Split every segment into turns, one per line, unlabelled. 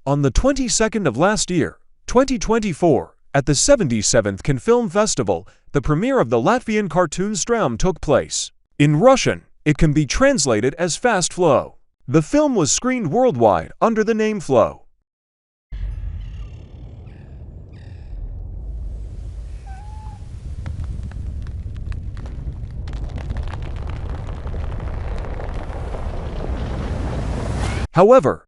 On the 22nd of last year, 2024, at the 77th Cannes Film Festival, the premiere of the Latvian cartoon Straum took place. In Russian, it can be translated as Fast Flow. The film was screened worldwide under the name Flow. However,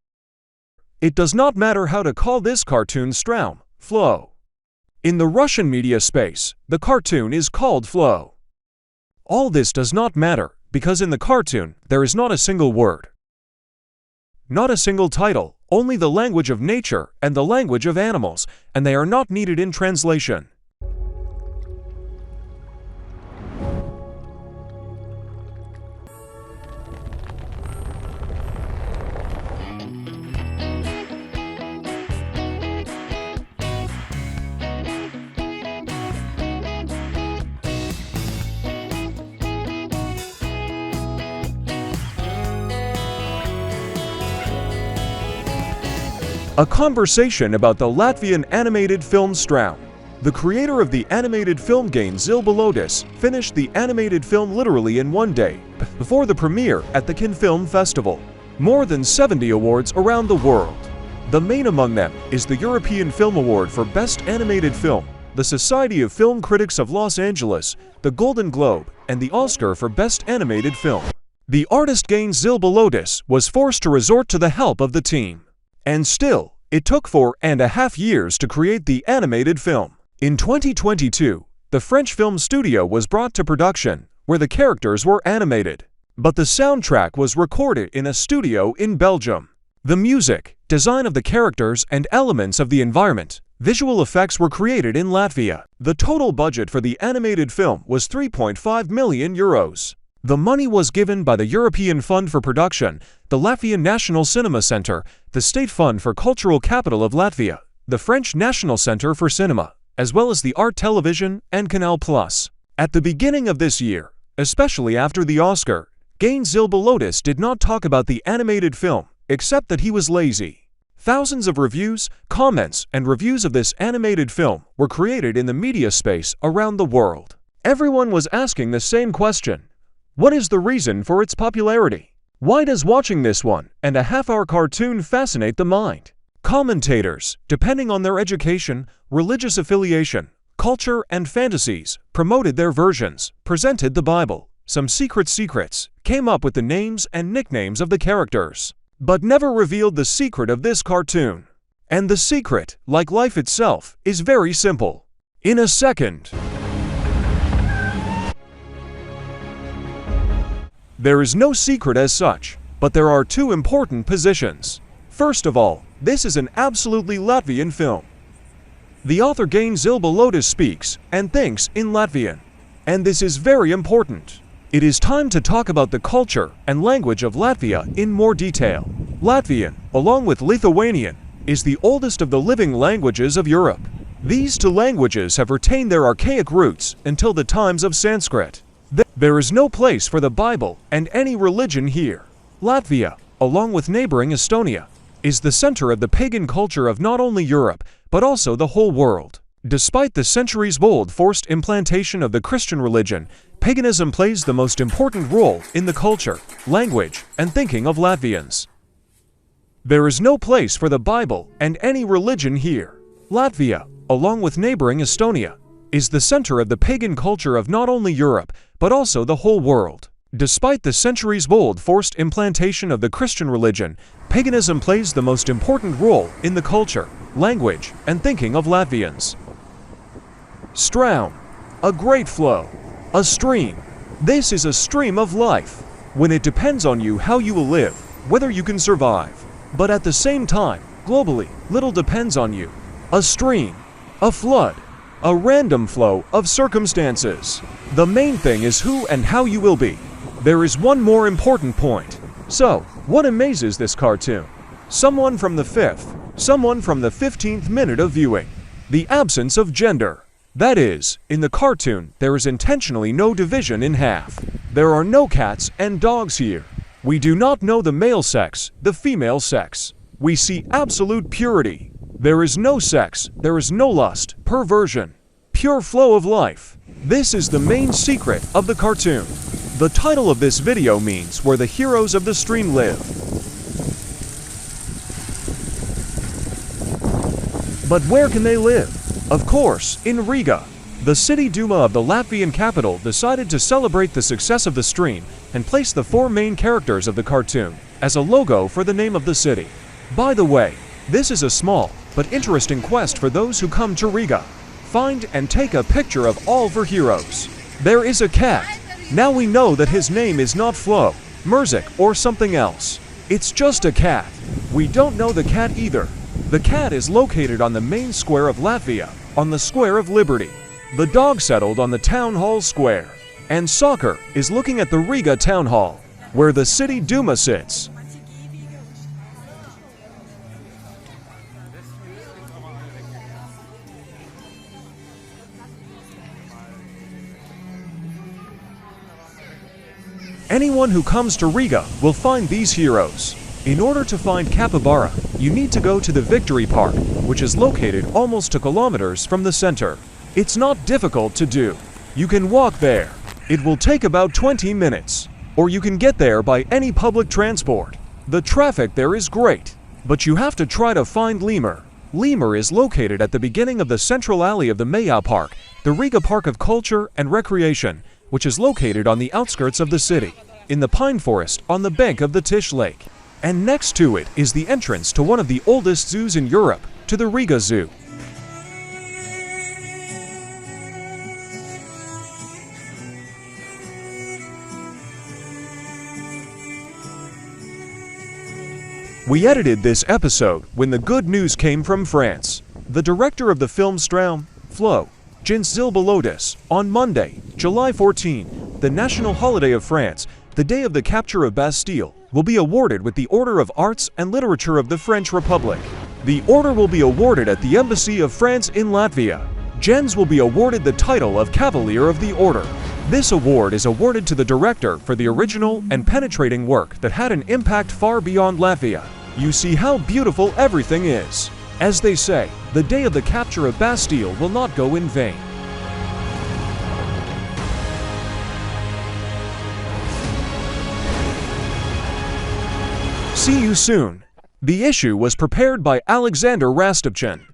it does not matter how to call this cartoon Straum, Flow. In the Russian media space, the cartoon is called Flow. All this does not matter, because in the cartoon, there is not a single word. Not a single title, only the language of nature and the language of animals, and they are not needed in translation. A conversation about the Latvian animated film Straum. The creator of the animated film game Zilbalodis finished the animated film literally in one day, before the premiere at the Cannes Film Festival. More than 70 awards around the world. The main among them is the European Film Award for Best Animated Film, the Society of Film Critics of Los Angeles, the Golden Globe, and the Oscar for Best Animated Film. The artist gained Zilbalodis was forced to resort to the help of the team. And still, it took 4.5 years to create the animated film. In 2022, the French film studio was brought to production, where the characters were animated. But the soundtrack was recorded in a studio in Belgium. The music, design of the characters, and elements of the environment, visual effects were created in Latvia. The total budget for the animated film was 3.5 million euros. The money was given by the European Fund for Production, the Latvian National Cinema Center, the State Fund for Cultural Capital of Latvia, the French National Center for Cinema, as well as the Art Television and Canal+. At the beginning of this year, especially after the Oscar, gained Zilbalodis did not talk about the animated film, except that he was lazy. Thousands of reviews, comments, and reviews of this animated film were created in the media space around the world. Everyone was asking the same question. What is the reason for its popularity? Why does watching this 1.5-hour cartoon fascinate the mind? Commentators, depending on their education, religious affiliation, culture, and fantasies, promoted their versions, presented the Bible, some secrets, came up with the names and nicknames of the characters, but never revealed the secret of this cartoon. And the secret, like life itself, is very simple. In a second. There is no secret as such, but there are two important positions. First of all, this is an absolutely Latvian film. The author Gain Zilbalodis speaks and thinks in Latvian, and this is very important. It is time to talk about the culture and language of Latvia in more detail. Latvian, along with Lithuanian, is the oldest of the living languages of Europe. These two languages have retained their archaic roots until the times of Sanskrit. There is no place for the Bible and any religion here. Latvia, along with neighboring Estonia, is the center of the pagan culture of not only Europe, but also the whole world. Despite the centuries-old forced implantation of the Christian religion, paganism plays the most important role in the culture, language, and thinking of Latvians. There is no place for the Bible and any religion here. Latvia, along with neighboring Estonia, is the center of the pagan culture of not only Europe, but also the whole world. Despite the centuries-old forced implantation of the Christian religion, paganism plays the most important role in the culture, language, and thinking of Latvians. Straum, a great flow, a stream. This is a stream of life. When it depends on you how you will live, whether you can survive. But at the same time, globally, little depends on you. A stream, a flood, a random flow of circumstances. The main thing is who and how you will be. There is one more important point. So, what amazes this cartoon? Someone from the 5th, someone from the 15th minute of viewing. The absence of gender. That is, in the cartoon, there is intentionally no division in half. There are no cats and dogs here. We do not know the male sex, the female sex. we see absolute purity. There is no sex, there is no lust, perversion, pure flow of life. This is the main secret of the cartoon. The title of this video means where the heroes of the stream live. But where can they live? Of course, in Riga. The City Duma of the Latvian capital decided to celebrate the success of the stream and place the 4 main characters of the cartoon as a logo for the name of the city. By the way, this is a small but interesting quest for those who come to Riga. Find and take a picture of all 4 heroes. There is a cat. Now we know that his name is not Flo, Merzik, or something else. It's just a cat. We don't know the cat either. The cat is located on the main square of Latvia, on the Square of Liberty. The dog settled on the Town Hall Square. And Soccer is looking at the Riga Town Hall, where the City Duma sits. Anyone who comes to Riga will find these heroes. In order to find Capybara, you need to go to the Victory Park, which is located almost 2 kilometers from the center. It's not difficult to do. You can walk there. It will take about 20 minutes. Or you can get there by any public transport. The traffic there is great. But you have to try to find Lemur. Lemur is located at the beginning of the central alley of the Maya Park, the Riga Park of Culture and Recreation, which is located on the outskirts of the city, in the pine forest on the bank of the Tish Lake. And next to it is the entrance to one of the oldest zoos in Europe, to the Riga Zoo. We edited this episode when the good news came from France. The director of the film Straum, Flo, Jens Zilbalodis, on Monday, July 14, the national holiday of France, the day of the capture of Bastille, will be awarded with the Order of Arts and Literature of the French Republic. The order will be awarded at the Embassy of France in Latvia. Jens will be awarded the title of Cavalier of the Order. This award is awarded to the director for the original and penetrating work that had an impact far beyond Latvia. You see how beautiful everything is. As they say, the day of the capture of Bastille will not go in vain. See you soon. The issue was prepared by Alexander Rastopchin.